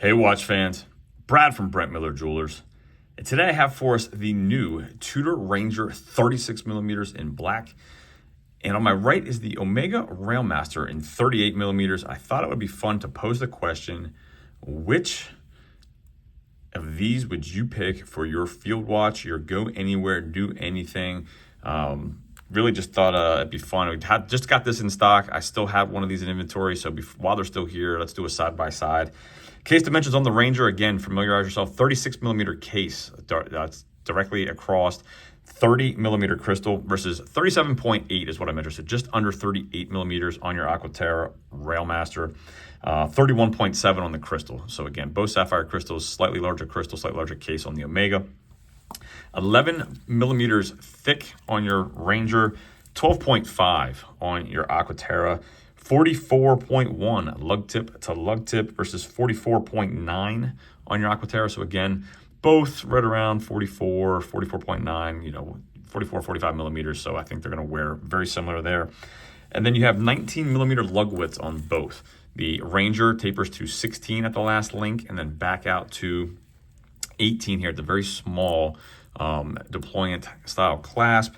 Hey watch fans, Brad from Brent Miller Jewelers. And today I have for us the new Tudor Ranger 36 millimeters in black. And on my right is the Omega Railmaster in 38 millimeters. I thought it would be fun to pose the question, which of these would you pick for your field watch, your go anywhere, do anything? Really just thought it'd be fun. We just got this in stock. I still have one of these in inventory. So while they're still here, let's do a side-by-side. Case dimensions on the Ranger, again, familiarize yourself, 36 millimeter case. That's directly across 30 millimeter crystal versus 37.8 is what I measured. So just under 38 millimeters on your Aquaterra Railmaster, 31.7 on the crystal. So again, both sapphire crystals, slightly larger crystal, slightly larger case on the Omega. 11 millimeters thick on your Ranger, 12.5 on your Aquaterra, 44.1 lug tip to lug tip versus 44.9 on your Aquaterra. So again, both right around 44, 44.9, 44, 45 millimeters. So I think they're going to wear very similar there. And then you have 19 millimeter lug widths on both. The Ranger tapers to 16 at the last link and then back out to 18 here at the very small deployant style clasp.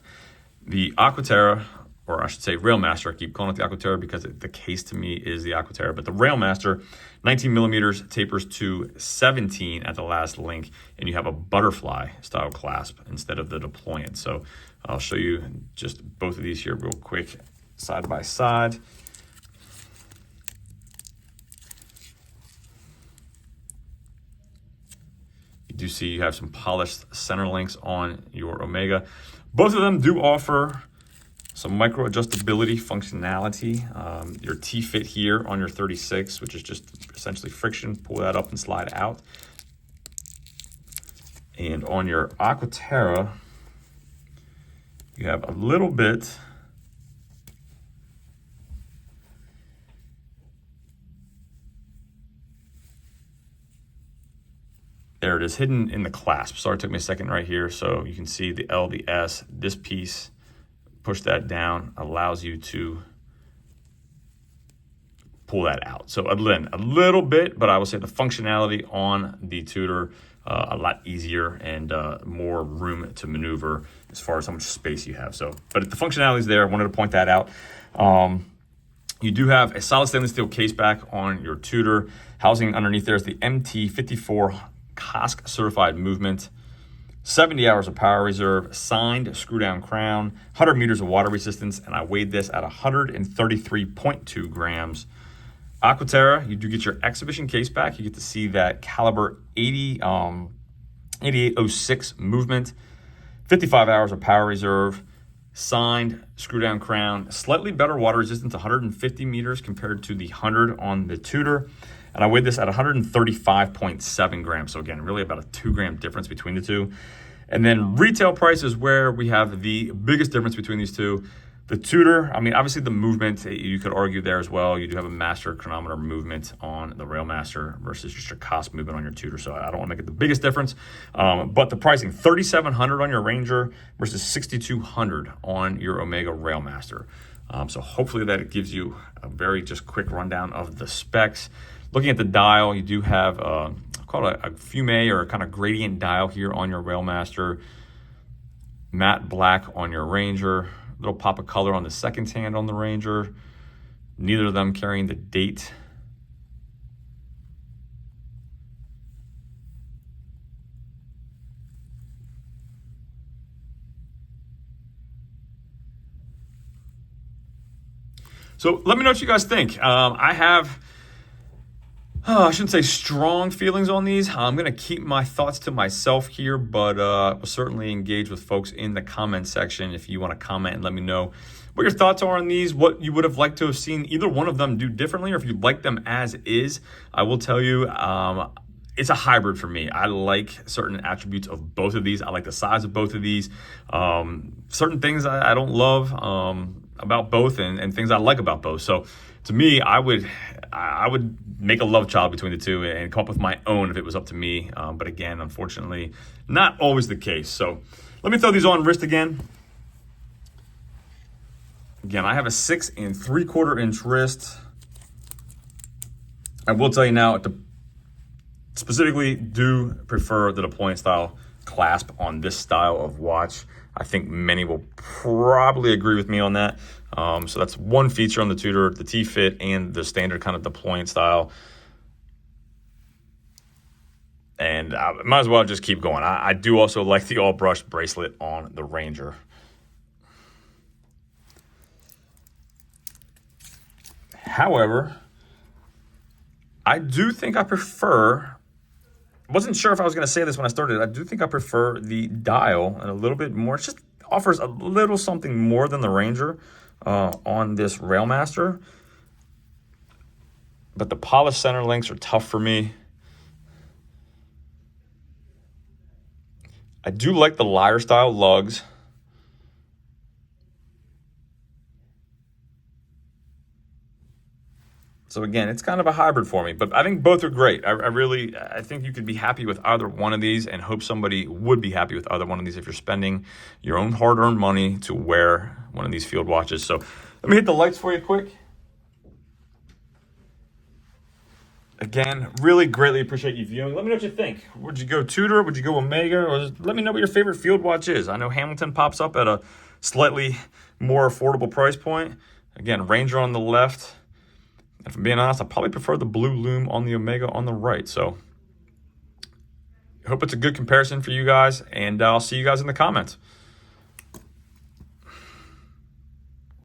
The Aquaterra, or I should say Railmaster, I keep calling it the Aquaterra because the case to me is the Aquaterra, but the Railmaster, 19 millimeters, tapers to 17 at the last link, and you have a butterfly style clasp instead of the deployant. So I'll show you just both of these here real quick, side by side. You do see you have some polished center links on your Omega. Both of them do offer some micro adjustability functionality. Your T-fit here on your 36, which is just essentially friction, pull that up and slide out. And on your Aquaterra, you have a little bit there it is, hidden in the clasp. Sorry, it took me a second right here. So you can see the L, the S, this piece, push that down, allows you to pull that out. So again, a little bit, but I will say the functionality on the Tudor, a lot easier and more room to maneuver as far as how much space you have. So, but the functionality is there. I wanted to point that out. You do have a solid stainless steel case back on your Tudor. Housing underneath there is the MT54 COSC certified movement. 70 hours of power reserve, signed screw down crown, 100 meters of water resistance, and I weighed this at 133.2 grams. Aquaterra, you do get your exhibition case back. You get to see that caliber 8806 movement, 55 hours of power reserve, signed screw down crown, slightly better water resistance, 150 meters compared to the 100 on the Tudor. And I weighed this at 135.7 grams. So again, really about a 2 gram difference between the two. And then retail price is where we have the biggest difference between these two. The Tudor, I mean, obviously the movement, you could argue there as well. You do have a master chronometer movement on the Railmaster versus just your COSC movement on your Tudor. So I don't want to make it the biggest difference. But the pricing, $3,700 on your Ranger versus $6,200 on your Omega Railmaster. So hopefully that gives you a very just quick rundown of the specs. Looking at the dial, you do have called a fume or a kind of gradient dial here on your Railmaster. Matte black on your Ranger. Little pop of color on the second hand on the Ranger. Neither of them carrying the date. So let me know what you guys think. I have... I shouldn't say strong feelings on these. I'm going to keep my thoughts to myself here, but we'll certainly engage with folks in the comment section if you want to comment and let me know what your thoughts are on these, what you would have liked to have seen either one of them do differently, or if you like them as is. I will tell you, it's a hybrid for me. I like certain attributes of both of these. I like the size of both of these. Certain things I don't love about both, and things I like about both. So to me, I would make a love child between the two and come up with my own if it was up to me. But again, unfortunately, not always the case. So let me throw these on wrist again. Again, I have a 6 3/4 inch wrist. I will tell you now, specifically do prefer the deployment style clasp on this style of watch. I think many will probably agree with me on that. So that's one feature on the Tudor, the T-fit and the standard kind of deployment style. And I might as well just keep going. I do also like the all brushed bracelet on the Ranger. However, I do think I prefer, wasn't sure if I was going to say this when I started, I do think I prefer the dial and a little bit more. It just offers a little something more than the Ranger on this Railmaster. But the polished center links are tough for me. I do like the lyre style lugs. So again, it's kind of a hybrid for me, but I think both are great. I think you could be happy with either one of these and hope somebody would be happy with either one of these if you're spending your own hard-earned money to wear one of these field watches. So let me hit the lights for you quick. Again, really greatly appreciate you viewing. Let me know what you think. Would you go Tudor? Would you go Omega? Or let me know what your favorite field watch is. I know Hamilton pops up at a slightly more affordable price point. Again, Ranger on the left. If I'm being honest, I probably prefer the blue Lume on the Omega on the right. So I hope it's a good comparison for you guys, and I'll see you guys in the comments.